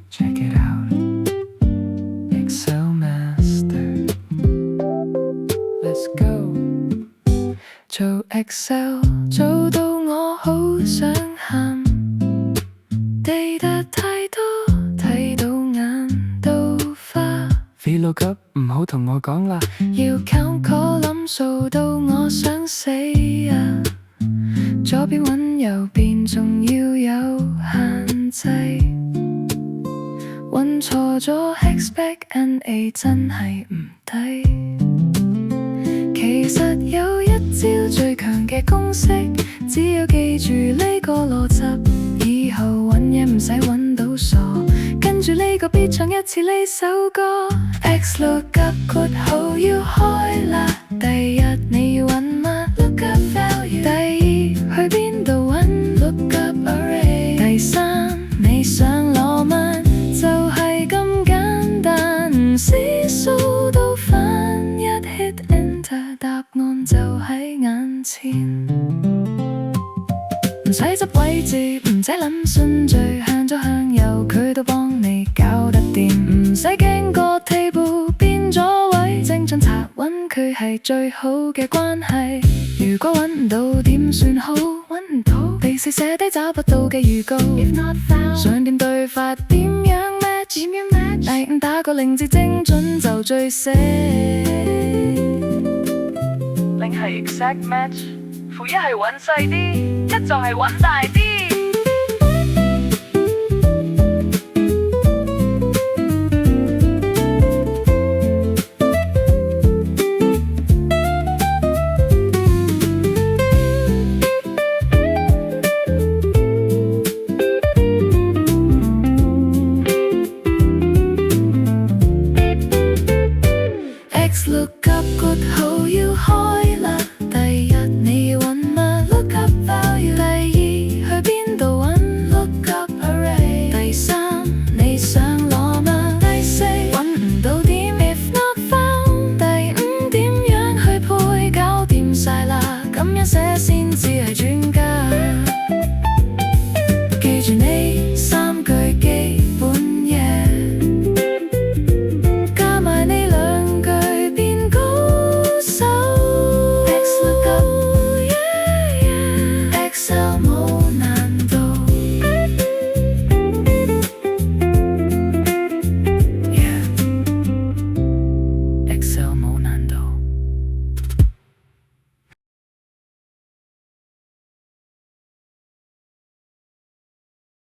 Check it out, Excel Master. Let's go. 做 Excel 做到我好想喊，記得太多，睇到眼都花。VLOOKUP 唔好同我講喇，要 count column 數到我想死啊！左邊搵右邊，仲要有限制。搵錯咗 expect NA 真係唔抵。其實有一招最強嘅公式，只要記住呢個邏輯，以後搵嘢唔使搵到傻。跟住呢個 beat 唱一次呢首歌。Xlookup 括號要開喇，第一你要搵乜 lookup value， 第二去邊度搵 lookup array， 第三你想攞乜，就係咁簡單，唔思數到翻一 hit enter， 答案就喺眼前。唔使執位置，唔使諗順序，向左向右佢都幫你搞得掂，唔使驚個 table 變咗位，精準查揾佢係最好嘅關係。如果揾唔到點算好？揾唔到地四寫低找不到嘅預告。If not found， 想點對法點樣 match？ 第五打個零字精準就最死。零係 exact match， 負一係揾細啲，一就係揾大啲。Xlookup 括號要開喇，第一你要搵乜 lookup value， 第二去邊度搵 lookup array， 第三你想攞乜，第四搵唔到點 if not found， 第五點樣去配，搞掂晒喇，咁樣寫先至係專家。